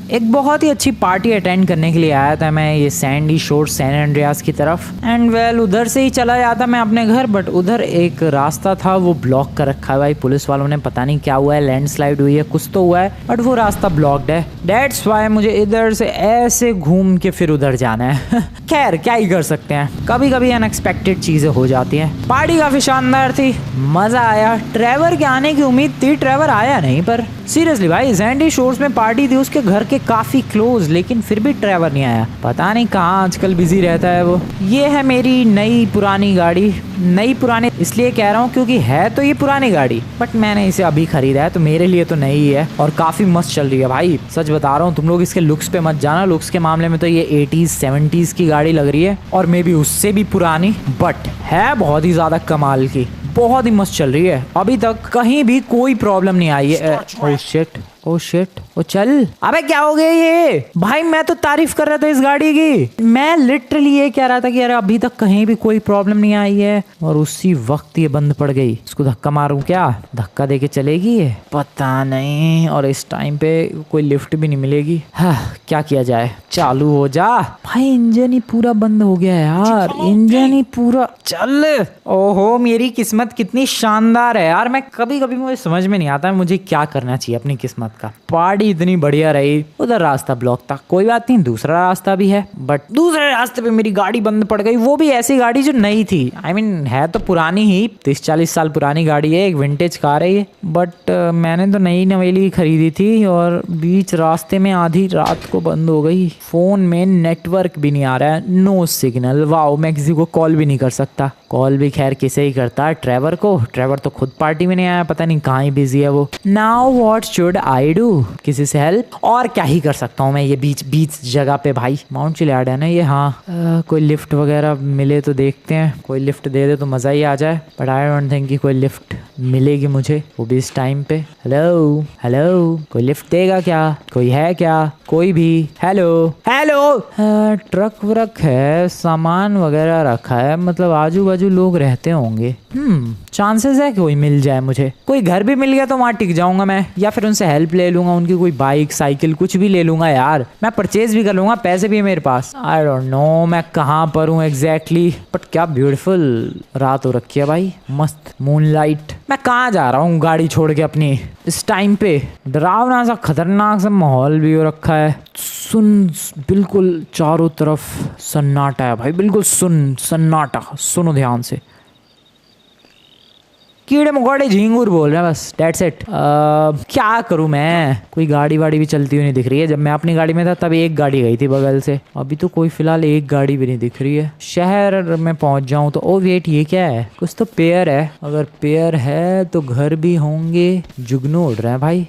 एक बहुत ही अच्छी पार्टी अटेंड करने के लिए आया था मैं ये सैंडी शोर सैन एंड्रियास की तरफ। एंड वेल उधर से ही चला जाता मैं अपने घर, बट उधर एक रास्ता था वो ब्लॉक कर रखा है भाई पुलिस वालों ने। पता नहीं क्या हुआ है, लैंडस्लाइड हुई है, कुछ तो हुआ है, बट वो रास्ता ब्लॉक्ड है। दैट्स व्हाई मुझे इधर से ऐसे घूम के फिर उधर जाना है। खैर क्या ही कर सकते हैं, कभी कभी अनएक्सपेक्टेड चीजें हो जाती हैं। पार्टी काफी शानदार थी, मजा आया। ट्रेवर के आने की उम्मीद थी, ट्रेवर आया नहीं, पर सीरियसली भाई सैंडी शोर्स में पार्टी थी उसके घर के काफी क्लोज, लेकिन फिर भी ट्रेवर नहीं आया। पता नहीं कहाँ आजकल बिजी रहता है वो। ये है मेरी नई पुरानी गाड़ी। नई पुरानी इसलिए कह रहा हूँ क्योंकि है तो ये पुरानी गाड़ी, बट मैंने इसे अभी खरीदा है तो मेरे लिए तो नई है और काफी मस्त चल रही है भाई। सच बता रहा हूँ, तुम लोग इसके लुक्स पे मत जाना। लुक्स के मामले में तो ये 80s 70s की गाड़ी लग रही है और मे बी उससे भी पुरानी, बट है बहुत ही ज्यादा कमाल की। बहुत ही मस्त चल रही है, अभी तक कहीं भी कोई प्रॉब्लम नहीं आई है। ओह शिट, ओ शिट, ओ चल। अबे क्या हो गया ये भाई, मैं तो तारीफ कर रहा था इस गाड़ी की। मैं लिटरली ये कह रहा था कि यार अभी तक कहीं भी कोई प्रॉब्लम नहीं आई है और उसी वक्त ये बंद पड़ गई। इसको धक्का मारूं क्या? धक्का देके चलेगी ये? पता नहीं। और इस टाइम पे कोई लिफ्ट भी नहीं मिलेगी। हाँ, क्या किया जाए? चालू हो जा भाई। इंजन ही पूरा बंद हो गया यार, इंजन ही पूरा। चल। ओहो मेरी किस्मत कितनी शानदार है यार। मैं कभी कभी मुझे समझ में नहीं आता मुझे क्या करना चाहिए अपनी किस्मत का। पार्टी इतनी बढ़िया रही, उधर रास्ता ब्लॉक था, कोई बात नहीं, दूसरा रास्ता भी है, बट दूसरे रास्ते पे मेरी गाड़ी बंद पड़ गई। वो भी ऐसी गाड़ी जो नई थी। I mean, है तो पुरानी ही, 30-40 साल पुरानी गाड़ी है, एक विंटेज कार है ये, बट मैंने तो नई नवेली खरीदी थी और बीच रास्ते में आधी रात को बंद हो गई। फोन में नेटवर्क भी नहीं आ रहा है, नो सिग्नल। वाओ, मैं किसी को कॉल भी नहीं कर सकता। कॉल भी खैर किसे ही करता है, ट्रेवर को। ट्रेवर तो खुद पार्टी में नहीं आया, पता नहीं कहाँ ही बिजी है वो। Now what should I do? किसी से हेल्प? और क्या ही कर सकता हूँ मैं ये बीच जगह पे भाई। माउंट चिलियाड है ना ये। हाँ, कोई लिफ्ट वगैरह मिले तो देखते हैं। कोई लिफ्ट दे दे तो मजा ही आ जाए, बट आई डोंट थिंक कि कोई लिफ्ट मिलेगी मुझे, वो भी इस टाइम पे। हेलो हेलो, कोई लिफ्ट देगा क्या? कोई है क्या? कोई भी? Hello hello. ट्रक व्रक है, सामान वगैरह रखा है, मतलब आजू बाजू लोग रहते होंगे। चांसेस है कोई मिल जाए मुझे। कोई घर भी मिल गया तो वहां टिक जाऊंगा मैं, या फिर उनसे हेल्प ले लूंगा, उनकी कोई बाइक साइकिल कुछ भी ले लूंगा यार। मैं परचेज भी कर लूंगा, पैसे भी है मेरे पास। आई डोंट नो मैं कहाँ पर हूँ एग्जैक्टली, बट क्या ब्यूटीफुल रात हो रखी है भाई, मस्त मूनलाइट। मैं कहाँ जा रहा हूँ गाड़ी छोड़ के अपनी इस टाइम पे? डरावना सा खतरनाक सा माहौल भी हो रखा है। सुन, बिल्कुल चारों तरफ सन्नाटा है भाई, बिल्कुल सन्नाटा। सुनो ध्यान से। कीड़े मकोड़े झींगुर बोल रहे हैं बस, डेट्स इट। क्या करूं मैं? कोई गाड़ी वाड़ी भी चलती हुई नहीं दिख रही है। जब मैं अपनी गाड़ी में था तब एक गाड़ी गई थी बगल से, अभी तो कोई फिलहाल एक गाड़ी भी नहीं दिख रही है। शहर में पहुंच जाऊं तो ओ वेट, ये क्या है? कुछ तो पेयर है। अगर पेयर है तो घर भी होंगे। जुगनू उड़ रहे हैं भाई।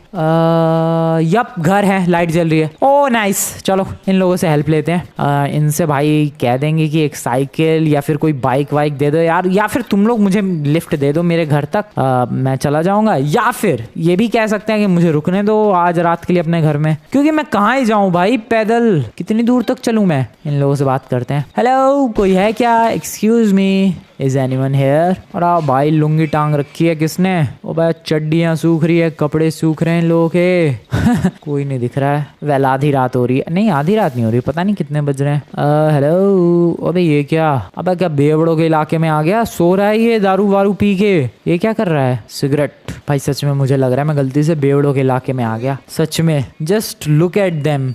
यप, घर है, लाइट जल रही है। ओ नाइस, चलो इन लोगों से हेल्प लेते हैं। इनसे भाई कह देंगे कि एक साइकिल या फिर कोई बाइक वाइक दे दो यार, या फिर तुम लोग मुझे लिफ्ट दे दो मेरे घर तक, मैं चला जाऊंगा। या फिर ये भी कह सकते हैं कि मुझे रुकने दो आज रात के लिए अपने घर में, क्योंकि मैं कहाँ ही जाऊं भाई, पैदल कितनी दूर तक चलूं मैं? इन लोगों से बात करते हैं। हेलो, कोई है क्या? Excuse me, is anyone here? और भाई लुंगी टांग रखी है किसने? ओ भाई चड्डियां सूख रही है, कपड़े सूख रहे हैं इन लोगों के। कोई नहीं दिख रहा है। वेल आधी रात हो रही है, नहीं आधी रात नहीं हो रही, पता नहीं कितने बज रहे हैं। हेलो, अबे ये क्या? अबे क्या बेवड़ों के इलाके में आ गया? सो रहा है ये दारू वारू पी के? ये क्या कर रहा है? सिगरेट? भाई सच में मुझे लग रहा है मैं गलती से बेवड़ों के इलाके में आ गया, सच में। Just look at them.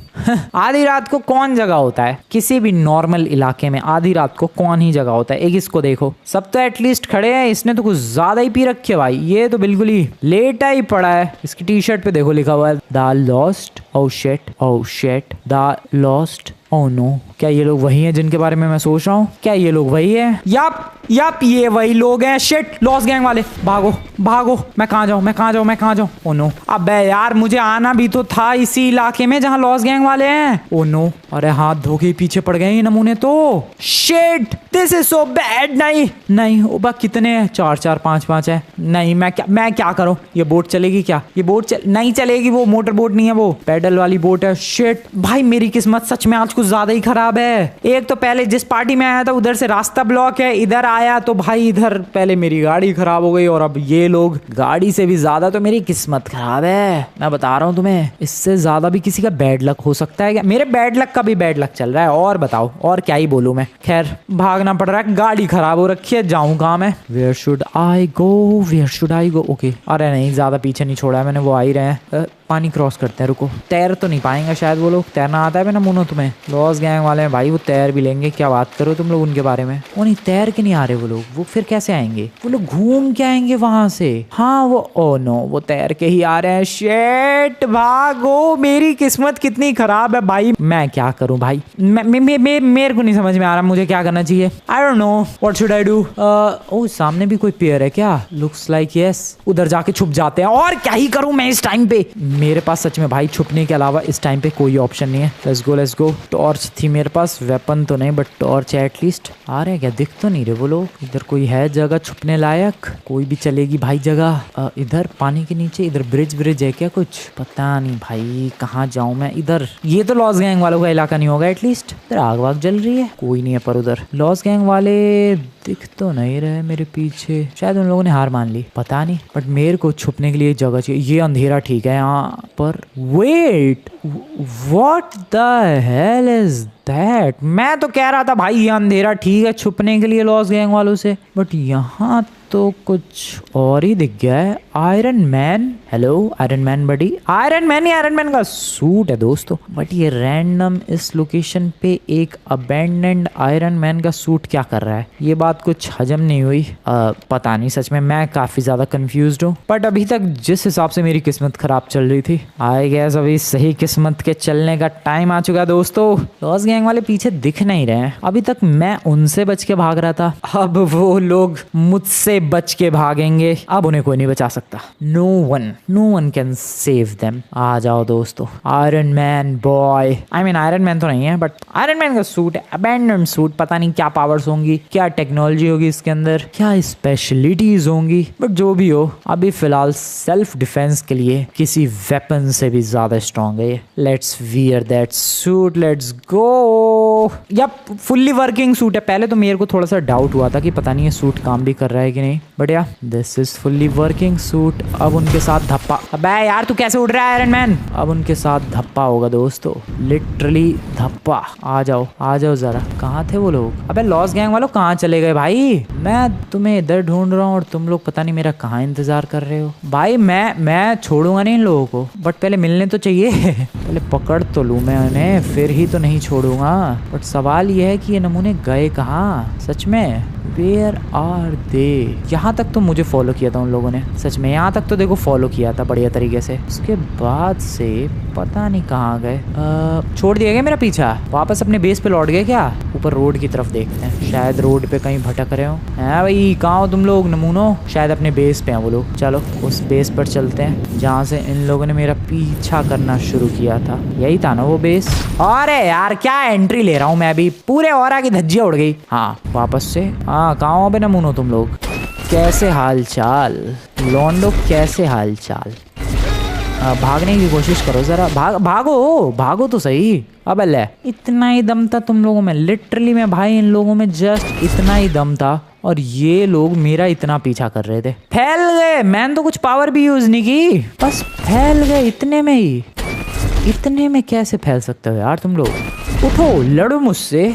आधी रात को कौन जगह होता है किसी भी नॉर्मल इलाके में? आधी रात को कौन ही जगह होता है? एक इसको देखो, सब तो एटलीस्ट खड़े हैं, इसने तो कुछ ज्यादा ही पी रखी है भाई। ये तो बिल्कुल ही लेटा ही पड़ा है। इसकी टी शर्ट पे देखो लिखा हुआ है the lost, oh shit, the lost, oh no. क्या ये लोग वही हैं जिनके बारे में मैं सोच रहा हूँ? क्या ये लोग वही हैं? यप ये वही लोग हैं। शिट, लॉस्ट गैंग वाले। भागो, मैं कहाँ जाऊँ? Oh no. अबे यार मुझे आना भी तो था इसी इलाके में जहाँ लॉस्ट गैंग वाले हैं। ओह नो, अरे हाथ धो के पीछे पड़ गए ये नमूने तो। Shit, this is so bad. नहीं ओ बा, कितने हैं? 4 5 है। नहीं मैं क्या करूँ? ये बोट चलेगी क्या? ये बोट नहीं चलेगी, वो मोटर बोट नहीं है, वो पैडल वाली बोट है। शिट भाई मेरी किस्मत सच में आज कुछ ज्यादा ही खराब है। एक तो पहले जिस पार्टी में आया था उधर से रास्ता ब्लॉक है, इधर आया तो भाई इधर पहले मेरी गाड़ी खराब हो गई और अब ये लोग, गाड़ी से भी ज्यादा तो मेरी किस्मत खराब है। मैं बता रहा हूँ तुम्हें, इससे ज्यादा भी किसी का बैड लक हो सकता है क्या? मेरे बैड लक का भी बैड लक चल रहा है। और बताओ और क्या ही बोलूं मैं। खैर भागना पड़ रहा है, गाड़ी खराब हो रखी है, जाऊं कहाँ मैं? Where should I go, where should I go? Okay अरे नहीं ज्यादा पीछे नहीं छोड़ा है मैंने, वो आ ही रहे हैं। पानी क्रॉस करते हैं, रुको। तैर तो नहीं पाएंगे शायद वो लोग, तैरना आता है ना मुनो तुम्हें? लॉस गैंग वाले हैं भाई, वो तैर भी लेंगे, क्या बात करो तुम लोग उनके बारे में। वो नहीं तैर के नहीं आ रहे वो लोग, वो फिर कैसे आएंगे? वो लोग घूम के आएंगे वहां से। हाँ वो, ओ नो वो तैर के ही आ रहे हैं। शिट भागो, मेरी किस्मत कितनी खराब है भाई। मैं क्या करूं भाई, मेरे को नहीं समझ में आ रहा मुझे क्या करना चाहिए। I don't know what should I do. ओ सामने भी कोई पेयर है क्या? Looks like yes. उधर जाके छुप जाते हैं। और क्या ही करूं मैं इस टाइम पे, मेरे पास सच में भाई छुपने के अलावा इस टाइम पे कोई ऑप्शन नहीं है। Let's go let's go. Torch थी मेरे पास, वेपन तो नहीं बट टॉर्च है एटलीस्ट। आ रहे हैं क्या? दिख तो नहीं रहे वो लोग। इधर कोई है जगह छुपने लायक? कोई भी चलेगी भाई जगह। इधर पानी के नीचे, इधर ब्रिज है क्या? कुछ पता नहीं भाई, कहाँ जाऊं मैं? इधर ये तो लॉस गैंग वालों का इलाका नहीं होगा एटलीस्ट। इधर आग वाग जल रही है, कोई नहीं है पर उधर लॉस गैंग वाले दिख तो नहीं रहे मेरे पीछे। शायद उन लोगों ने हार मान ली, पता नहीं। बट मेरे को छुपने के लिए जगह चाहिए। ये अंधेरा ठीक है यहाँ पर। Wait what the hell is that? मैं तो कह रहा था भाई ये अंधेरा ठीक है छुपने के लिए लॉस गैंग वालों से, बट यहाँ तो कुछ और ही दिख गया है। Iron Man, hello Iron Man buddy. Iron Man ही आयरन मैन का सूट है दोस्तों, बट ये रैंडम इस लोकेशन पे एक अबैंडन्ड आयरन मैन का सूट क्या कर रहा है? ये बात कुछ हजम नहीं हुई। पता नहीं सच में, मैं काफी ज्यादा कंफ्यूज्ड हूँ। बट अभी तक जिस हिसाब से मेरी किस्मत खराब चल रही थी, आई गेस अभी सही किस्मत के चलने का टाइम आ चुका है दोस्तों। लॉस गैंग वाले पीछे दिख नहीं रहे हैं। अभी तक मैं उनसे बच के भाग रहा था, अब वो लोग मुझसे बच के भागेंगे। अब उन्हें कोई नहीं बचा सकता। No one can save them. आ जाओ दोस्तों, Iron Man boy, I mean Iron Man तो नहीं है बट आयरन मैन का सूट है, अबैंडन्ड सूट। पता नहीं क्या पावर्स होंगी, क्या टेक्नोलॉजी होगी इसके अंदर, क्या स्पेशलिटीज होंगी, बट जो भी हो अभी फिलहाल सेल्फ डिफेंस के लिए किसी वेपन से भी ज्यादा स्ट्रॉन्ग है। Let's wear that suit, let's go. Yup fully working suit है। पहले तो मेरे को थोड़ा सा डाउट हुआ था कि पता नहीं ये सूट काम भी कर रहा है कि नहीं, बट या this is fully working suit. अब उनके साथ धप्पा। अबे यार तू कैसे उड़ रहा है आयरन मैन? अब उनके साथ धप्पा होगा दोस्तों, लिटरली धप्पा। आ जाओ जरा। कहाँ थे वो लोग? अबे लॉस गैंग वालों कहाँ चले गए भाई? मैं तुम्हें इधर ढूंढ रहा हूँ और तुम लोग पता नहीं मेरा कहाँ इंतजार कर रहे हो। भाई मैं छोड़ूंगा नहीं इन लोगों को, बट पहले मिलने तो चाहिए। पहले पकड़ तो लूं मैं उन्हें, फिर ही तो नहीं छोड़ूंगा। बट सवाल ये है कि ये नमूने गए कहाँ सच में? Where are they? यहाँ तक तो मुझे फॉलो किया था उन लोगों ने, सच में यहाँ तक तो देखो फॉलो किया था बढ़िया तरीके से। उसके बाद से पता नहीं कहाँ गए। छोड़ दिया गया मेरा पीछा? वापस अपने बेस पे लौट गए क्या? ऊपर रोड की तरफ देखते हैं, शायद रोड पे कहीं भटक रहे हो। हैं भाई कहाँ हो तुम लोग नमूनो? शायद अपने बेस पे हैं वो लोग। चलो उस बेस पर चलते हैं जहाँ से इन लोगों ने मेरा पीछा करना शुरू किया था। यही था ना वो बेस? अरे यार क्या एंट्री ले रहा हूँ मैं अभी, पूरे ऑरा की धज्जियाँ उड़ गई। हाँ वापस से। हाँ कहाँ हो बे नमूनो तुम लोग? कैसे हाल चाल लॉन्डो, कैसे हाल चाल? भागने की कोशिश करो जरा, भागो तो सही। अब ले, इतना ही दम था तुम लोगों में, लिटरली में भाई इन लोगों में जस्ट इतना ही दम था और ये लोग मेरा इतना पीछा कर रहे थे। फैल गए, मैंने तो कुछ पावर भी यूज नहीं की, बस फैल गए इतने में ही। इतने में कैसे फैल सकते हो यार तुम लोग? उठो लड़ो मुझसे,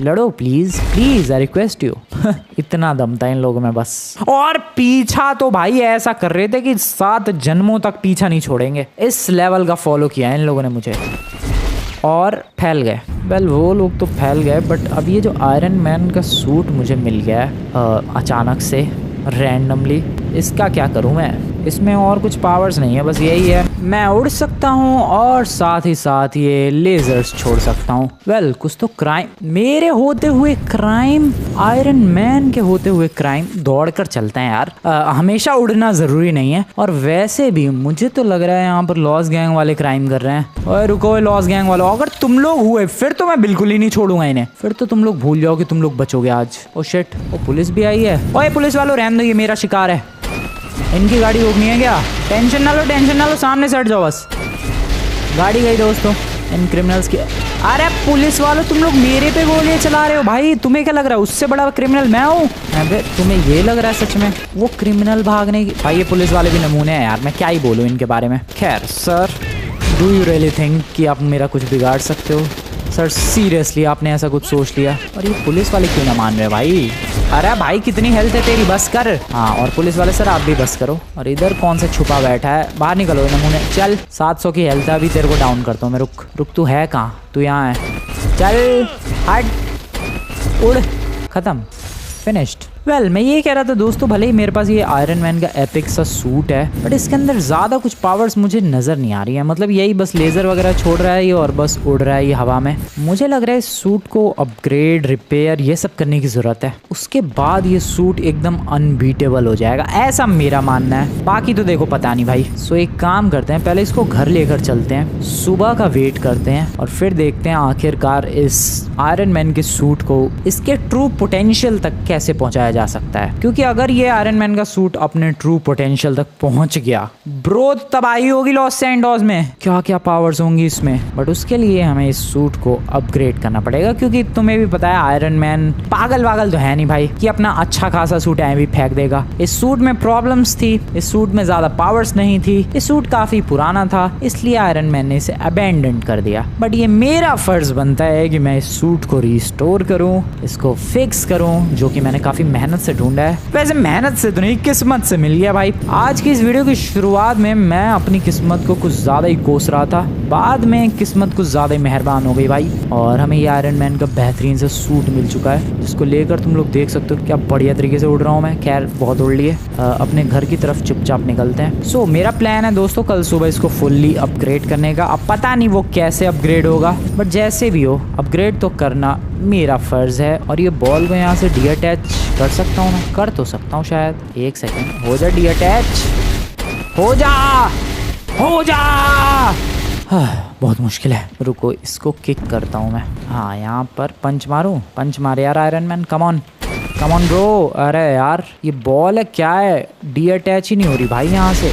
लड़ो प्लीज आई रिक्वेस्ट यू। इतना दम था इन लोगों में बस। और पीछा तो भाई ऐसा कर रहे थे कि 7 जन्मों तक पीछा नहीं छोड़ेंगे। इस लेवल का फॉलो किया इन लोगों ने मुझे और फैल गए। वेल वो लोग तो फैल गए, बट अब ये जो आयरन मैन का सूट मुझे मिल गया है अचानक से रैंडमली, इसका क्या करूं मैं? इसमें और कुछ पावर्स नहीं है, बस यही है मैं उड़ सकता हूँ और साथ ही साथ ये लेजर्स छोड़ सकता हूँ। वेल कुछ तो क्राइम, मेरे होते हुए क्राइम, आयरन मैन के होते हुए क्राइम। दौड़ कर चलते हैं यार, हमेशा उड़ना जरूरी नहीं है। और वैसे भी मुझे तो लग रहा है यहाँ पर लॉस गैंग वाले क्राइम कर रहे हैं। ओए रुको लॉस गैंग वालों, अगर तुम लोग हुए फिर तो मैं बिल्कुल ही नहीं छोड़ूंगा इन्हें। फिर तो तुम लोग भूल जाओ कि तुम लोग बचोगे आज। ओ शिट, ओ पुलिस भी आई है। ओए पुलिस वालों रहने दो, ये मेरा शिकार है, इनकी गाड़ी रोकनी है क्या? टेंशन ना लो, सामने से हट जाओ बस। गाड़ी गई दोस्तों इन क्रिमिनल्स की। अरे पुलिस वालों तुम लोग मेरे पे गोलियां चला रहे हो भाई, तुम्हें क्या लग रहा है उससे बड़ा क्रिमिनल मैं हूँ? अबे तुम्हें ये लग रहा है सच में वो क्रिमिनल भागने की? भाई ये पुलिस वाले भी नमूने हैं यार, मैं क्या ही बोलूँ इनके बारे में। खैर sir, do you really think कि आप मेरा कुछ बिगाड़ सकते हो? सर सीरियसली आपने ऐसा कुछ सोच लिया? और ये पुलिस वाले क्यों ना मान रहे भाई? अरे भाई कितनी हेल्थ है तेरी, बस कर। हाँ और पुलिस वाले सर आप भी बस करो। और इधर कौन सा छुपा बैठा है, बाहर निकलो नमूने। चल 700 की हेल्थ है, अभी तेरे को डाउन करता हूँ मैं। रुक रुक, तू है कहाँ? तू यहाँ है, चल हट, उड़, खत्म, फिनिश्ड। वेल मैं ये कह रहा था दोस्तों, भले ही मेरे पास ये आयरन मैन का एपिक सा सूट है बट इसके अंदर ज़्यादा कुछ पावर्स मुझे नज़र नहीं आ रही है। मतलब यही बस लेज़र वगैरह छोड़ रहा है ये और बस उड़ रहा है ये हवा में। मुझे लग रहा है इस सूट को अपग्रेड, रिपेयर ये सब करने की ज़रूरत है, उसके बाद ये सूट एकदम अनबीटेबल हो जाएगा, ऐसा मेरा मानना है। बाकी तो देखो पता नहीं भाई। सो एक काम करते हैं, पहले इसको घर लेकर चलते हैं, सुबह का वेट करते हैं और फिर देखते हैं आखिरकार इस आयरन मैन के सूट को इसके ट्रू पोटेंशियल तक कैसे पहुँचाया जा सकता है। क्योंकि अगर ये आयरन मैन का सूट अपने ट्रू पोटेंशियल तक पहुंच गया ब्रो, तबाही होगी लॉस सैंडोज में, क्या क्या पावर्स होंगी इसमें। बट उसके लिए हमें इस सूट को अपग्रेड करना पड़ेगा, क्योंकि तुम्हें भी पता है आयरन मैन पागल वागल तो है नहीं भाई कि अपना अच्छा खासा सूट है भी फेंक देगा। इस सूट में प्रॉब्लम्स थी, इस सूट में ज्यादा पावर्स नहीं थी, इस सूट काफी पुराना था, इसलिए आयरन मैन ने इसे अबैंडन कर दिया। बट ये मेरा फर्ज बनता है कि मैं इस सूट को रिस्टोर करूं, इसको फिक्स करूं, जो कि मैंने काफी मेहनत से ढूंढा है। वैसे मेहनत से तो नहीं, किस्मत से मिल गया भाई। आज की इस वीडियो की शुरुआत में मैं अपनी किस्मत को कुछ ज्यादा ही कोस रहा था, बाद में किस्मत कुछ ज्यादा ही मेहरबान हो गई भाई और हमें ये आयरन मैन का बेहतरीन से सूट मिल चुका है, जिसको लेकर तुम लोग देख सकते हो क्या बढ़िया तरीके से उड़ रहा हूँ मैं। खैर बहुत उड़ लिए, अपने घर की तरफ चुपचाप निकलते हैं। सो मेरा प्लान है दोस्तों कल सुबह इसको फुल्ली अपग्रेड करने का। अब पता नहीं वो कैसे अपग्रेड होगा, बट जैसे भी हो अपग्रेड तो करना मेरा फर्ज है। और ये बॉल को यहाँ से डीअटैच कर सकता हूँ ना? कर तो सकता हूँ शायद। एक सेकेंड, हो जा डीअटैच, हो जा, हो जा। बहुत मुश्किल है, रुको इसको किक करता हूँ मैं। हाँ यहाँ पर पंच मारूँ, पंच मारे यार iron man, come on come on bro. अरे यार ये बॉल है क्या है, डीअटैच ही नहीं हो रही भाई यहाँ से।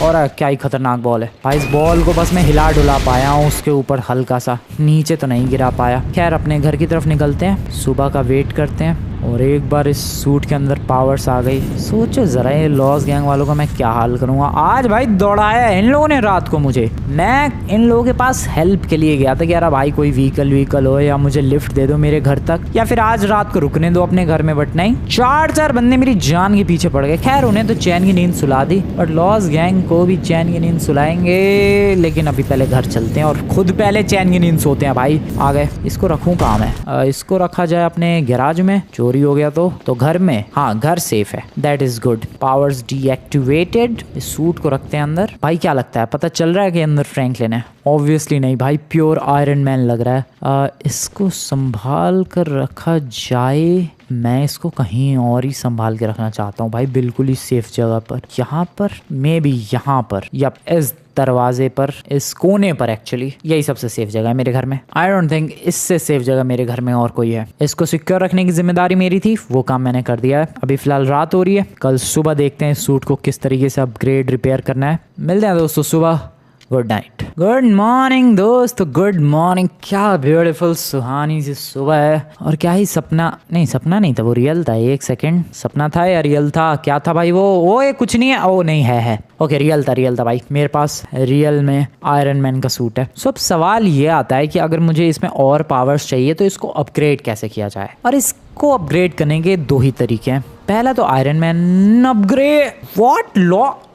और क्या ही खतरनाक बॉल है भाई, इस बॉल को बस मैं हिला डुला पाया हूँ उसके ऊपर हल्का सा, नीचे तो नहीं गिरा पाया। खैर अपने घर की तरफ निकलते हैं, सुबह का वेट करते हैं। और एक बार इस सूट के अंदर पावर्स आ गई, सोचो जरा ये लॉस गैंग वालों का मैं क्या हाल करूंगा आज। भाई दौड़ाया इन लोगों ने रात को मुझे, मैं इन लोगों के पास हेल्प के लिए गया था कि यार भाई कोई व्हीकल हो या मुझे लिफ्ट दे दो मेरे घर तक, या फिर आज रात को रुकने दो अपने घर में। बट नहीं, चार बंदे मेरी जान के पीछे पड़ गए। खैर उन्हें तो चैन की नींद सुला दी, बट लॉस गैंग को भी चैन की नींद सुलाएंगे। लेकिन अभी पहले घर चलते हैं और खुद पहले चैन की नींद सोते हैं भाई। आ गए, इसको रखूं कहाँ मैं? इसको रखा जाए अपने गैराज में, चोरी हो गया तो घर में। हाँ घर सेफ है, that is good. Powers deactivated, इस सूट को रखते हैं अंदर। भाई क्या लगता है, पता चल रहा है कि अंदर फ्रैंकलिन है? ऑब्वियसली नहीं भाई, प्योर आयरन मैन लग रहा है। इसको संभाल कर रखा जाए, मैं इसको कहीं और ही संभाल के रखना चाहता हूँ भाई, बिल्कुल ही सेफ जगह पर। यहाँ पर मे बी, यहाँ पर या इस दरवाजे पर, इस कोने पर, एक्चुअली यही सबसे सेफ जगह है मेरे घर में। आई डोंट थिंक इससे सेफ जगह मेरे घर में और कोई है। इसको सिक्योर रखने की जिम्मेदारी मेरी थी, वो काम मैंने कर दिया है। अभी फिलहाल रात हो रही है, कल सुबह देखते हैं इस सूट को किस तरीके से अपग्रेड रिपेयर करना है। मिलते हैं दोस्तों सुबह। गुड नाइट, गुड मॉर्निंग दोस्तों, गुड मॉर्निंग। क्या ब्यूटीफुल सुहानी सी सुबह है। और क्या ही सपना नहीं था, वो रियल था। एक सेकंड, सपना था या रियल था? क्या था भाई वो? ओए कुछ नहीं है, ओ नहीं है ओके रियल था भाई। मेरे पास रियल में आयरन मैन का सूट है। सो अब सवाल ये आता है कि अगर मुझे इसमें और पावर्स चाहिए तो इसको अपग्रेड कैसे किया जाए? और इसको अपग्रेड करने के दो ही तरीके हैं। पहला तो iron man upgrade. What,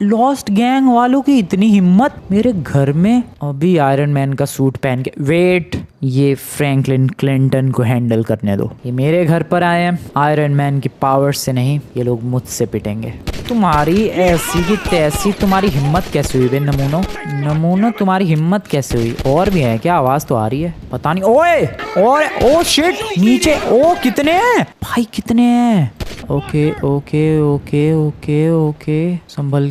lost gang वालों की इतनी हिम्मत मेरे घर में अभी आयरन मैन का सूट पहन के। वेट, ये फ्रैंकलिन क्लिंटन को हैंडल करने दो, ये मेरे घर पर आए हैं आयरन मैन की पावर से नहीं, ये लोग मुझसे पिटेंगे। तुम्हारी ऐसी की तैसी, तुम्हारी हिम्मत कैसे हुई बे नमूनो, तुम्हारी हिम्मत कैसे हुई? और भी है क्या? आवाज तो आ रही है, पता नहीं। ओए और ओ शिट, नीचे ओ कितने हैं भाई, कितने हैं? Okay okay okay okay okay, संभल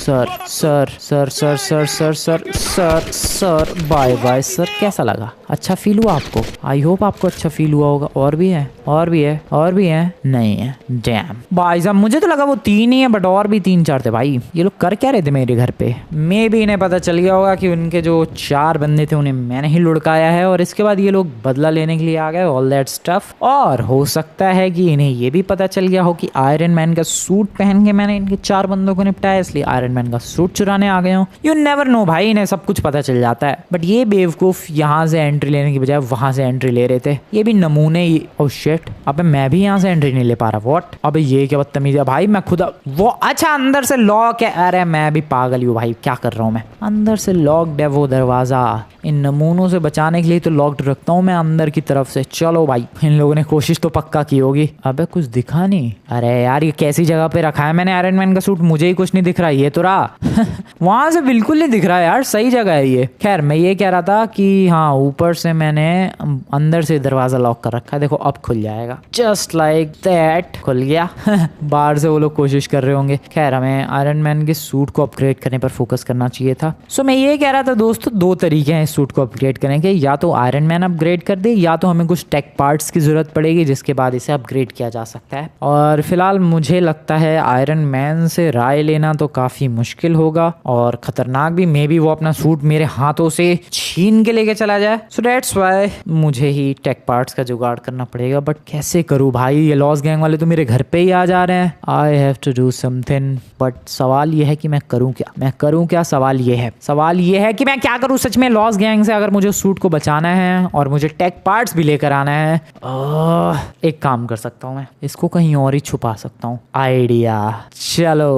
sir sir sir sir sir sir sir sir sir bye bye sir. कैसा लगा? अच्छा फील हुआ आपको? आई होप आपको अच्छा फील हुआ होगा। और भी है, और भी है, और भी है? नहीं है। डैम भाई साहब, मुझे तो लगा वो 3 ही है, बट और भी 3-4 थे भाई। ये लोग कर क्या रहे थे मेरे घर पे? मे भी इन्हें पता चल गया होगा कि उनके जो 4 बंदे थे उन्हें मैंने ही लुढ़काया है, और इसके बाद ये लोग बदला लेने के लिए आ गए, ऑल दैट स्टफ। और हो सकता है कि इन्हें ये भी पता चल गया हो कि आयरन मैन का सूट पहन के मैंने इनके 4 बंदों को निपटाया, इसलिए आयरन मैन का सूट चुराने आ गए हो। यू नेवर नो भाई, इन्हें सब कुछ पता चल जाता है। बट ये बेवकूफ यहाँ से एंट्री लेने की बजाय वहां से एंट्री ले रहे थे। ये भी नमूने। ओह शिट, अबे मैं भी यहाँ से एंट्री नहीं ले पा रहा। व्हाट? अबे ये क्या बदतमीजी है भाई। मैं खुद वो अच्छा अंदर से लॉक है। अरे मैं भी पागल ही हूँ भाई, क्या कर रहा हूँ मैं? अंदर से लॉक्ड है वो दरवाजा। इन नमूनों से बचाने के लिए तो लॉक्ड रखता हूँ मैं अंदर की तरफ से। चलो भाई, इन लोगों ने कोशिश तो पक्का की होगी। अबे कुछ दिखा नहीं। अरे यार ये कैसी जगह पे रखा है मैंने आयरन मैन का सूट? मुझे ही कुछ नहीं दिख रहा। ये तो रहा वहां से बिल्कुल नहीं दिख रहा है यार। सही जगह है ये। खैर मैं ये कह रहा था कि हाँ, ऊपर से मैंने अंदर से दरवाजा लॉक कर रखा है। देखो अब खुल जाएगा, जस्ट लाइक दैट। खुल गया बाहर से वो लोग कोशिश कर रहे होंगे। खैर हमें आयरन मैन के सूट को अपग्रेड करने पर फोकस करना चाहिए था। सो मैं ये कह रहा था दोस्तों, 2 तरीके हैं सूट को अपग्रेड करने के। या तो आयरन मैन अपग्रेड कर दे, या तो हमें कुछ टेक पार्ट्स की जरूरत पड़ेगी जिसके बाद इसे अपग्रेड किया जा सकता है। और फिलहाल मुझे लगता है आयरन मैन से राय लेना तो काफी मुश्किल होगा और खतरनाक भी। मे बी वो अपना सूट मेरे हाथों से छीन के लेके चला जाए। सो दैट्स व्हाई मुझे ही टेक पार्ट्स का जुगाड़ करना पड़ेगा। बट कैसे करूँ भाई? ये लॉस गैंग वाले तो मेरे घर पे ही आ जा रहे हैं। I have to do something. But सवाल ये है कि मैं करूँ क्या? मैं करूँ क्या? सवाल ये है कि मैं क्या करूँ सच में। लॉस गैंग से अगर मुझे सूट को बचाना है और मुझे टेक पार्ट्स भी लेकर आना है, एक काम कर सकता हूँ मैं, इसको कहीं और ही छुपा सकता हूँ। आइडिया, चलो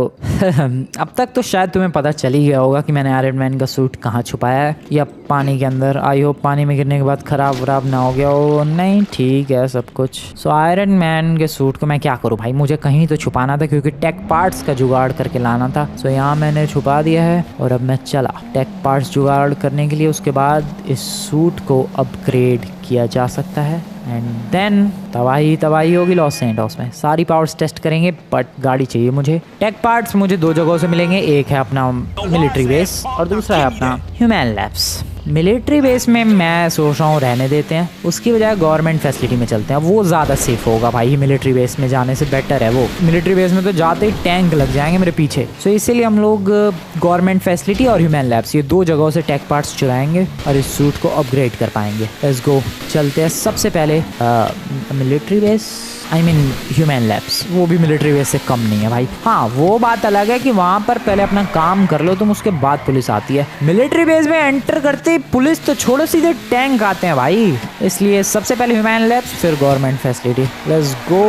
अब तक तो शायद तुम्हें पता चल ही गया होगा कि मैंने आयरन मैन का सूट कहाँ छुपाया है। या पानी के अंदर। आई होप पानी में गिरने के बाद खराब वराब ना हो गया हो। नहीं, ठीक है सब कुछ। सो आयरन मैन के सूट को मैं क्या करूँ भाई? मुझे कहीं तो छुपाना था क्योंकि टेक पार्ट्स का जुगाड़ करके लाना था। सो यहाँ मैंने छुपा दिया है और अब मैं चला टेक पार्ट्स जुगाड़ करने के लिए। उसके बाद इस सूट को अपग्रेड किया जा सकता है एंड देन तबाही होगी लॉस सैंटोस में। सारी पावर्स टेस्ट करेंगे, बट गाड़ी चाहिए मुझे। टेक पार्ट्स मुझे 2 जगहों से मिलेंगे। एक है अपना मिलिट्री बेस और दूसरा है अपना ह्यूमन लैब्स। मिलिट्री बेस में मैं सोच रहा हूँ रहने देते हैं, उसकी बजाय गवर्नमेंट फैसिलिटी में चलते हैं। वो ज़्यादा सेफ होगा भाई। मिलिट्री बेस में जाने से बेटर है वो। मिलिट्री बेस में तो जाते ही टैंक लग जाएंगे मेरे पीछे। सो इसीलिए हम लोग गवर्नमेंट फैसिलिटी और ह्यूमन लैब्स, ये 2 जगहों से टेक पार्ट्स चुराएंगे और इस सूट को अपग्रेड कर पाएंगे। लेट्स गो, चलते हैं। सबसे पहले military base, I mean human labs. वो भी मिलिट्री बेस से कम नहीं है भाई। हाँ वो बात अलग है कि वहाँ पर पहले अपना काम कर लो तुम, उसके बाद पुलिस आती है। मिलिट्री बेस में एंटर करते ही पुलिस तो छोड़ो, सीधे टैंक आते हैं भाई। इसलिए सबसे पहले ह्यूमन लैब्स, फिर गवर्नमेंट फैसिलिटी। Let's go.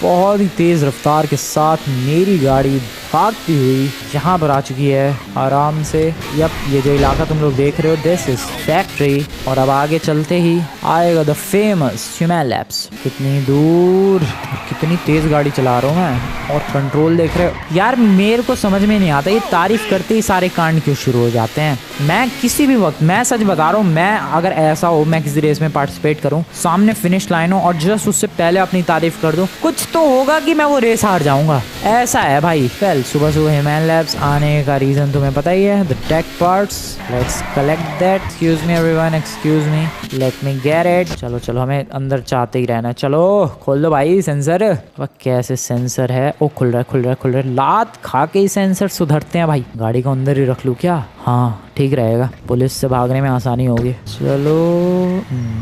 बहुत ही तेज रफ्तार के साथ मेरी गाड़ी भागती हुई यहाँ पर आ चुकी है आराम से। यप, ये जो इलाका तुम लोग देख रहे हो, दिस इज फैक्ट्री। और अब आगे चलते ही आएगा द फेमस ह्यूमन लैब्स। कितनी दूर, कितनी तेज गाड़ी चला रहा हूँ मैं। और कंट्रोल देख रहे हो यार, मेरे को समझ में नहीं आता ये तारीफ करते ही सारे कांड क्यों शुरू हो जाते हैं। मैं किसी भी वक्त, मैं सच बता रहा हूँ, मैं अगर ऐसा हो मैं किसी रेस में पार्टिसिपेट करूँ, सामने फिनिश लाइन हो और जस्ट उससे पहले अपनी तारीफ कर दूँ, कुछ तो होगा कि मैं वो रेस हार जाऊंगा। ऐसा है भाई। वेल, सुबह सुबह ह्यूमन लैब्स आने का रीजन तुम्हें पता ही है, the tech parts. Let's collect that. Excuse me everyone, excuse me, let me get it. चलो चलो, हमें अंदर चाहते ही रहना। चलो खोल दो भाई सेंसर। वह कैसे सेंसर है? ओ खुल रहा है। लात खा के ही सेंसर सुधरते हैं भाई। गाड़ी को अंदर ही रख लूँ क्या? हाँ ठीक रहेगा, पुलिस से भागने में आसानी होगी। चलो,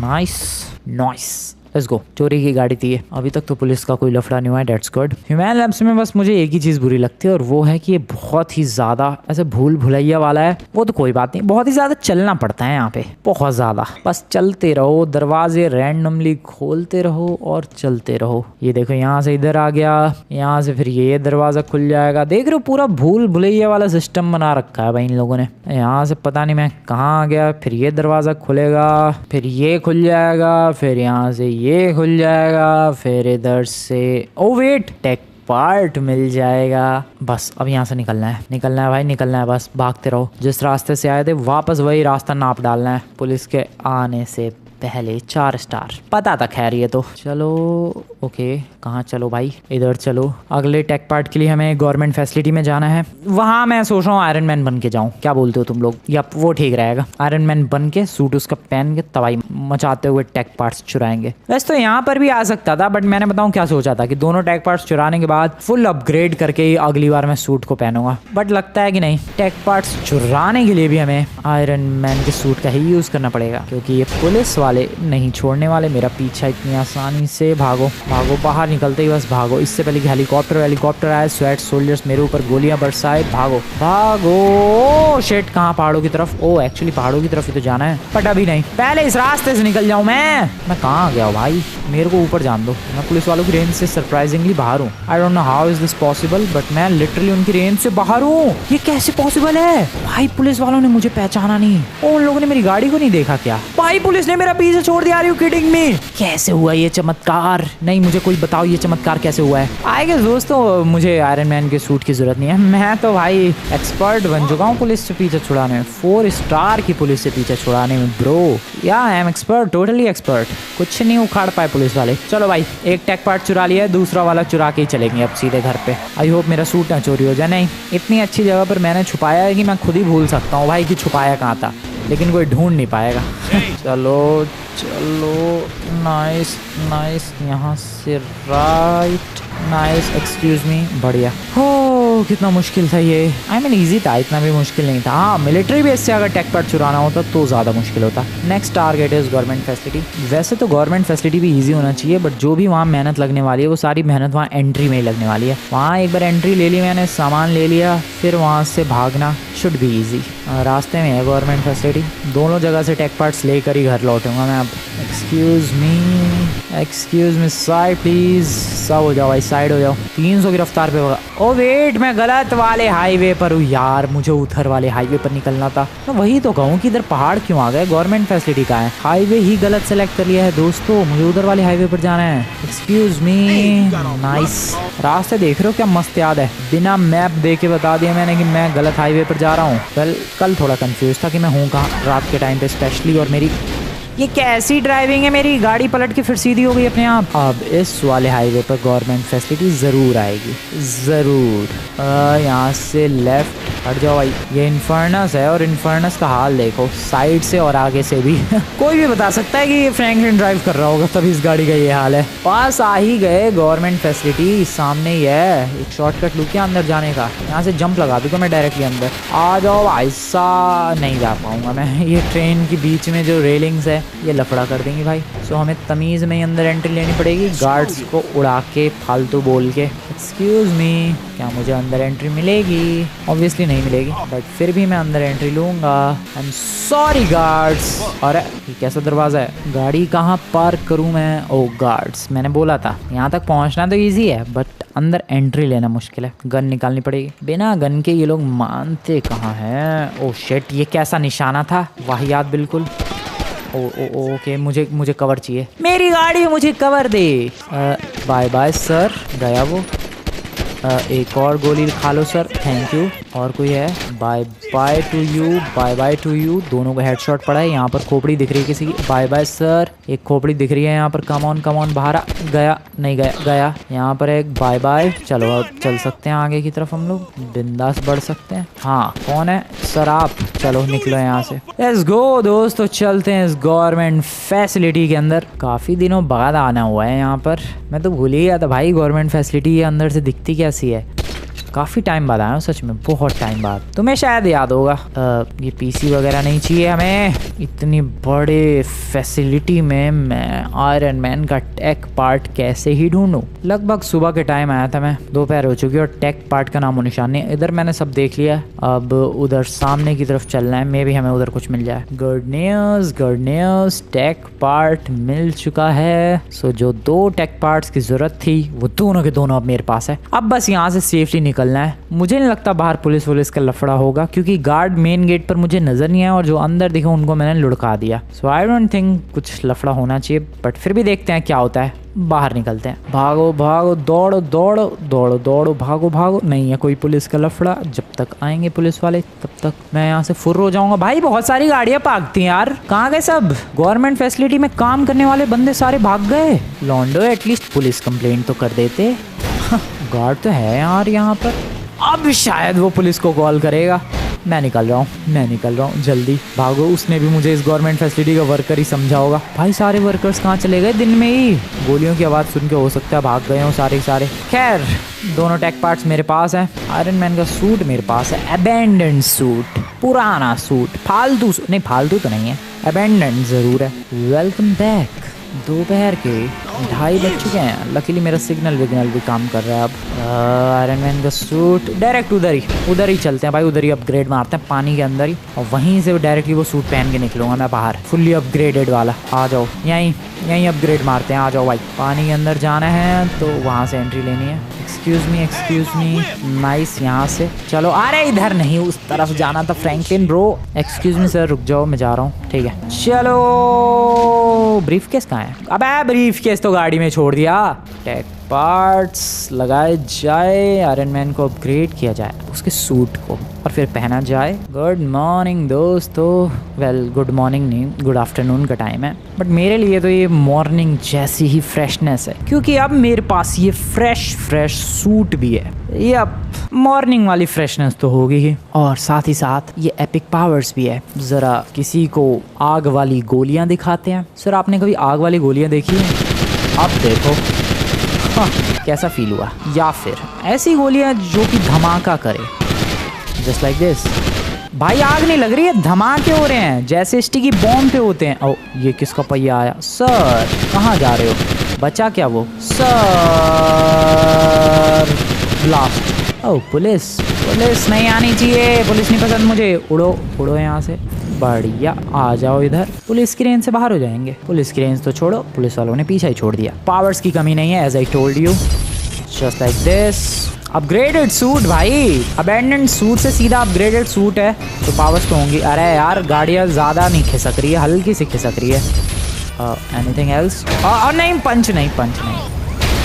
नाइस। Let's go. चोरी की गाड़ी थी ये। अभी तक तो पुलिस का कोई लफड़ा नहीं हुआ है, डेट्स गुड। ह्यूमन लैब्स में बस मुझे एक ही चीज़ बुरी लगती है और वो है कि ये बहुत ही ज़्यादा ऐसे भूल भुलैया वाला है। वो तो कोई बात नहीं, बहुत ही ज़्यादा चलना पड़ता है यहाँ पे, बहुत ज़्यादा। बस चलते रहो, दरवाजे रैंडमली खोलते रहो और चलते रहो। ये देखो, यहाँ से इधर आ गया, यहाँ से फिर ये दरवाज़ा खुल जाएगा। देख रहे हो, पूरा भूल भुलैया वाला सिस्टम बना रखा है भाई इन लोगों ने। यहाँ से पता नहीं मैं कहाँ आ गया। फिर ये दरवाज़ा खुलेगा, फिर ये खुल जाएगा, फिर यहाँ से ये खुल जाएगा, फिर इधर से ओ वेट, टेक पार्ट मिल जाएगा। बस अब यहाँ से निकलना है भाई, निकलना है। बस भागते रहो। जिस रास्ते से आए थे वापस वही रास्ता नाप डालना है पुलिस के आने से पहले। 4 स्टार पता था खैर ये तो। चलो ओके कहाँ, चलो भाई इधर चलो। अगले टेक पार्ट के लिए हमें गवर्नमेंट फैसिलिटी में जाना है। वहाँ मैं सोच रहा हूँ आयरन मैन बन के जाऊँ, क्या बोलते हो तुम लोग? या वो ठीक रहेगा, आयरन मैन बन के सूट उसका पहन के तबाही मचाते हुए टेक पार्ट्स चुराएंगे। वैसे तो यहाँ पर भी आ सकता था, बट मैंने बताऊँ क्या सोचा था कि दोनों टेक पार्ट्स चुराने के बाद फुल अपग्रेड करके ही अगली बार मैं सूट को पहनूंगा। बट लगता है कि नहीं, टेक पार्ट्स चुराने के लिए भी हमें आयरन मैन के सूट का ही यूज करना पड़ेगा, क्योंकि ये पुलिस वाले नहीं छोड़ने वाले मेरा पीछा इतनी आसानी से। भागो भागो, बाहर निकलते ही बस भागो। इससे पहले कि हेलीकॉप्टर आए, स्वेट सोल्जर्स मेरे ऊपर गोलियां बरसाए, भागो भागो। शेट, कहाँ? पहाड़ों की तरफ। ओ एक्चुअली पहाड़ों की तरफ ही तो जाना है, बट अभी नहीं, पहले इस रास्ते से निकल जाऊं। मैं कहाँ आ गया हूँ भाई? मेरे को ऊपर जान दो, मैं पुलिस वालों की रेंज से सरप्राइजिंगली बाहर हूँ। आई don't know how is this possible, but मैं लिटरली उनकी रेंज से बाहर हूँ। ये कैसे पॉसिबल है भाई? पुलिस वालों ने मुझे पहचाना नहीं, उन लोगों ने मेरी गाड़ी को नहीं देखा क्या? भाई पुलिस ने मेरा पीछे छोड़ दिया। Are you kidding me? कैसे हुआ ये चमत्कार? नहीं, मुझे कोई बताओ ये चमत्कार कैसे हुआ है? आई गेस दोस्तों मुझे आयरन मैन के सूट की जरूरत नहीं है, मैं तो भाई एक्सपर्ट बन चुका हूँ पुलिस से पीछे छुड़ाने में, 4 स्टार की पुलिस से पीछे छुड़ाने में ब्रो। या I am expert, totally expert, कुछ नहीं उखाड़ पाए पुलिस वाले। चलो भाई, एक टेक पार्ट चुरा लिया है, दूसरा वाला चुरा के ही चलेंगे अब सीधे घर पे। आई होप मेरा सूट ना चोरी हो जाए। नहीं, इतनी अच्छी जगह पर मैंने छुपाया है कि मैं खुद ही भूल सकता हूँ भाई कि छुपाया कहाँ था, लेकिन कोई ढूंढ नहीं पाएगा। चलो चलो, नाइस नाइस, यहाँ से राइट, नाइस, एक्सक्यूज मी, बढ़िया। हो कितना मुश्किल था ये। आई मीन इजी था, इतना भी मुश्किल नहीं था। हाँ, मिलिट्री बेस से अगर टेक पार्ट चुराना होता तो ज़्यादा मुश्किल होता। Next target is government facility. वैसे तो गवर्नमेंट फैसिलिटी भी इजी होना चाहिए, बट जो भी वहाँ मेहनत लगने वाली है वो सारी मेहनत वहाँ एंट्री में ही लगने वाली है। वहाँ एक बार एंट्री ले ली मैंने, सामान ले लिया, फिर वहाँ से भागना शुड बी ईजी। रास्ते में है गवर्नमेंट फैसिलिटी, दोनों जगह से टेक पार्ट्स लेकर ही घर लौटूंगा मैं अब। Excuse me, side please. सब हो जाओ भाई, साइड हो जाओ। 300 की रफ्तार पे होगा। ओ वेट, मैं गलत वाले हाईवे पर हूँ यार, मुझे उधर वाले हाईवे पर निकलना था। मैं वही तो कहूँ कि इधर पहाड़ क्यों आ गए, गवर्नमेंट फैसिलिटी का है। हाईवे ही गलत सेलेक्ट कर लिया है दोस्तों, मुझे उधर वाले हाईवे पर जाना है। Excuse me, nice. रास्ते देख रहे हो क्या मस्त याद है, बिना मैप देखे बता दिया मैंने कि मैं गलत हाईवे पर जा रहा हूँ। कल थोड़ा कंफ्यूज था कि मैं हूँ कहाँ रात के टाइम पे स्पेशली, और मेरी ये कैसी ड्राइविंग है, मेरी गाड़ी पलट के फिर सीधी हो गई अपने आप। अब इस वाले हाईवे पर गवर्नमेंट फैसिलिटी ज़रूर आएगी, ज़रूर। यहाँ से लेफ्ट हट जाओ भाई, ये इन्फर्नस है और इन्फर्नस का हाल देखो साइड से और आगे से भी। कोई भी बता सकता है कि ये फ्रैंकलिन ड्राइव कर रहा होगा तभी इस गाड़ी का ये हाल है। पास आ ही गए गवर्नमेंट फैसिलिटी, सामने ही है। एक शॉर्टकट लूँ क्या अंदर जाने का? यहाँ से जंप लगा दूँ मैं डायरेक्टली अंदर। आ जाओ भाई सा, नहीं जा पाऊंगा मैं, ये ट्रेन के बीच में जो रेलिंग्स है ये लफड़ा कर देंगी भाई। सो हमें तमीज़ में ही अंदर एंट्री लेनी पड़ेगी, गार्ड्स को उड़ा के फालतू बोल के। एक्सक्यूज मी, क्या मुझे अंदर एंट्री मिलेगी? ऑब्वियसली नहीं मिलेगी, बट फिर भी मैं अंदर एंट्री लूँगा। I am sorry guards. अरे ये कैसा दरवाज़ा है, गाड़ी कहाँ पार्क करूँ मैं? ओ गार्ड्स, मैंने बोला था यहाँ तक पहुँचना तो ईजी है, बट अंदर एंट्री लेना मुश्किल है। गन निकालनी पड़ेगी, बिना गन के ये लोग मानते कहाँ हैं। ओ शिट, ये कैसा निशाना था, वाहियात बिल्कुल। ओके, मुझे कवर चाहिए, मेरी गाड़ी मुझे कवर दे। बाय बाय सर, गया वो। एक और गोली खा लो सर, थैंक यू। और कोई है? Bye bye to you, bye bye to you. दोनों को हेडशॉट पड़ा है। यहाँ पर खोपड़ी दिख रही है किसी की, बाय बाय सर। एक खोपड़ी दिख रही है यहाँ पर, कम ऑन बाहर आ। गया नहीं, गया। यहाँ पर एक बाय बाय। चलो अब चल सकते हैं आगे की तरफ, हम लोग बिंदास बढ़ सकते हैं। हाँ, कौन है सर आप? चलो निकलो यहाँ से, लेट्स गो दोस्तों, चलते हैं इस गवर्नमेंट फैसिलिटी के अंदर। काफ़ी दिनों बाद आना हुआ है यहाँ पर, मैं तो भूल ही गया था भाई गवर्नमेंट फैसिलिटी ये अंदर से दिखती कैसी है। काफ़ी टाइम बाद आया हूँ सच में, बहुत टाइम बाद। तुम्हें शायद याद होगा, ये पीसी वगैरह नहीं चाहिए हमें। इतनी बड़े फैसिलिटी में मैं आयरन मैन का टेक पार्ट कैसे ही ढूंढूं? लगभग सुबह के टाइम आया था मैं, दोपहर हो चुकी है और टेक पार्ट का नामो निशान नहीं। इधर मैंने सब देख लिया, अब उधर सामने की तरफ चलना है। मे भी हमें उधर कुछ मिल जाए। गुड न्यूज़, टेक पार्ट मिल चुका है। सो जो 2 टेक पार्ट्स की जरूरत थी वो दोनों के दोनों अब मेरे पास है। अब बस यहाँ से सेफली निकलना है। मुझे नहीं लगता बाहर पुलिस का लफड़ा होगा, क्योंकि गार्ड मेन गेट पर मुझे नजर नहीं आया और जो अंदर दिखे उनको मैंने लुढ़का दिया। सो आई डोंट थिंक कुछ लफड़ा होना चाहिए, बट फिर भी देखते हैं क्या होता है। बाहर निकलते हैं। भागो भागो, दौड़ो दौड़ो दौड़ो दौड़ो, भागो भागो। नहीं है कोई पुलिस का लफड़ा। जब तक आएंगे पुलिस वाले तब तक मैं यहाँ से फुर्र हो जाऊंगा। भाई बहुत सारी गाड़ियां भागती हैं यार, कहाँ गए सब? गवर्नमेंट फैसिलिटी में काम करने वाले बंदे सारे भाग गए। लॉन्डो एटलीस्ट पुलिस कंप्लेंट तो कर देते। गार्ड तो है यार यहाँ पर। अब शायद वो पुलिस को कॉल करेगा। मैं निकल रहा हूँ जल्दी भागो। उसने भी मुझे इस गवर्नमेंट फैसिलिटी का वर्कर ही समझा होगा। भाई सारे वर्कर्स कहाँ चले गए? दिन में ही गोलियों की आवाज़ सुन के हो सकता है भाग गए हो सारे। खैर दोनों टेक पार्ट्स मेरे पास हैं। आयरन मैन का सूट मेरे पास है, अबैंडन्ड सूट, पुराना सूट, फालतू नहीं, फालतू तो नहीं है, अबैंडन्ड ज़रूर है। Welcome back. दोपहर के 2:30 बज चुके हैं। लकीली मेरा सिग्नल विग्नल भी काम कर रहा है अब। आयरन मैन का सूट डायरेक्ट उधर ही चलते हैं भाई। उधर ही अपग्रेड मारते हैं पानी के अंदर ही, और वहीं से डायरेक्टली वो सूट पहन के निकलूंगा मैं बाहर, फुल्ली अपग्रेडेड वाला। आ जाओ, यहीं अपग्रेड मारते हैं। आ जाओ भाई, पानी के अंदर जाना है तो वहाँ से एंट्री लेनी है। Excuse me nice. यहाँ से चलो। अरे इधर नहीं, उस तरफ जाना था Franklin bro. Excuse me sir, रुक जाओ, मैं जा रहा हूँ। ठीक है चलो। ब्रीफकेस कहाँ है? अबे ब्रीफकेस तो गाड़ी में छोड़ दिया। टेक पार्ट्स लगाए जाए, आयरन मैन को अपग्रेड किया जाए, उसके सूट को, और फिर पहना जाए। गुड मॉर्निंग दोस्तों। वेल गुड मॉर्निंग नहीं, गुड आफ्टरनून का टाइम है, बट मेरे लिए तो ये मॉर्निंग जैसी ही फ्रेशनेस है, क्योंकि अब मेरे पास ये फ्रेश सूट भी है। ये अब मॉर्निंग वाली फ्रेशनेस तो होगी ही, और साथ ही साथ ये एपिक पावर्स भी है। जरा किसी को आग वाली गोलियां दिखाते हैं। सर आपने कभी आग वाली गोलियां देखी है? अब देखो कैसा फील हुआ। या फिर ऐसी गोलियां जो कि धमाका करे, जस्ट लाइक दिस। भाई आग नहीं लग रही है, धमाके हो रहे हैं जैसे स्टिकी बॉम्ब पे होते हैं। ओ ये किसका पहिया आया? सर कहाँ जा रहे हो? बचा क्या वो? Sir blast. ओ पुलिस नहीं आनी चाहिए, पुलिस नहीं पसंद मुझे। उड़ो यहाँ से। बढ़िया, आ जाओ इधर। पुलिस की रेंज से बाहर हो जाएंगे। पुलिस की रेंज तो छोड़ो, पुलिस वालों ने पीछा ही छोड़ दिया। पावर्स की कमी नहीं है, as I told you, just like this. Upgraded suit भाई, अबैंडन्ड सूट से सीधा अपग्रेडेड सूट है तो पावर्स तो होंगी। अरे यार गाड़ियाँ ज़्यादा नहीं खिसक रही है, हल्की सी खिसक रही है। Anything else? नहीं, पंच नहीं।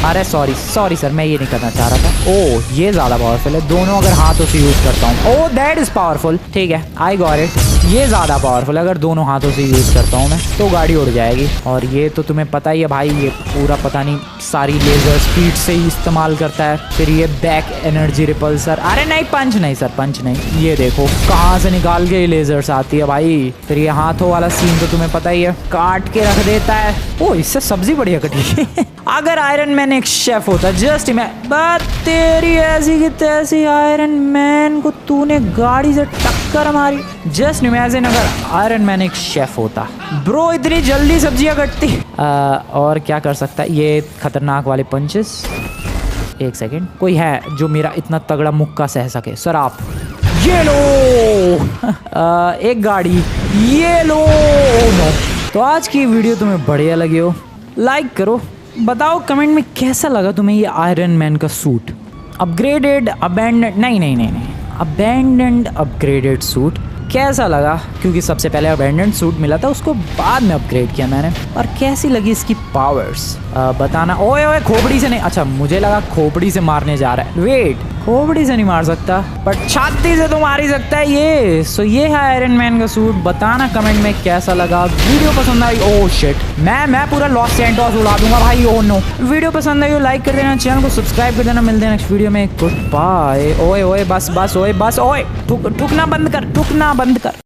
अरे सॉरी सर, मैं ये नहीं करना चाह रहा था। ओह ये ज़्यादा पावरफुल है, दोनों अगर हाथों से यूज़ करता हूँ। Oh that is powerful. ठीक है, आई गॉट इट। ये ज़्यादा पावरफुल है, अगर दोनों हाथों से यूज़ करता हूँ मैं तो गाड़ी उड़ जाएगी। और ये तो तुम्हें पता ही है भाई, ये पूरा पता नहीं सारी लेज़र स्पीड से ही इस्तेमाल करता है। फिर ये बैक एनर्जी रिपल्सर। अरे नहीं, पंच नहीं। ये देखो कहाँ से निकाल के ये लेज़र्स आती है भाई। फिर ये हाथों वाला सीन तो तुम्हें पता ही है, काट के रख देता है। ओह इससे सब्जी बढ़िया कटी। अगर आयरन मैन एक शेफ होता, जस्ट मैं बात तेरी ऐसी की तैसी, आयरन मैन को तूने गाड़ी से टक्कर मारी। जस्ट इमेजिन अगर आयरन मैन एक शेफ होता। ब्रो इतनी जल्दी सब्जियां कटती। और क्या कर सकता है ये खतरनाक वाले पंचेस? एक सेकेंड, कोई है जो मेरा इतना तगड़ा मुक्का सह सके? सर आप ये लो। एक गाड़ी ये लो। नो। तो आज की वीडियो तुम्हें बढ़िया लगी हो, लाइक करो, बताओ कमेंट में कैसा लगा तुम्हें ये आयरन मैन का सूट। अपग्रेडेड अबैंडन्ड नहीं, अबैंडन्ड अपग्रेडेड सूट कैसा लगा? क्योंकि सबसे पहले अबैंडन्ड सूट मिला था, उसको बाद में अपग्रेड किया मैंने। और कैसी लगी इसकी पावर्स बताना। ओए खोपड़ी से नहीं, अच्छा मुझे लगा खोपड़ी से मारने जा रहा है। वेट, खोपड़ी से नहीं मार सकता बट छाती से तो मार ही सकता है ये। सो ये है आयरन मैन का सूट। बताना कमेंट में कैसा लगा। वीडियो पसंद आई? ओह शिट, मैं पूरा लॉस सैंटोस उड़ा दूंगा भाई। Oh no. वीडियो पसंद आई हो लाइक कर देना, चैनल को सब्सक्राइब कर देना। मिलते हैं नेक्स्ट वीडियो में। Goodbye. ओए बस ओए ठुकना बंद कर।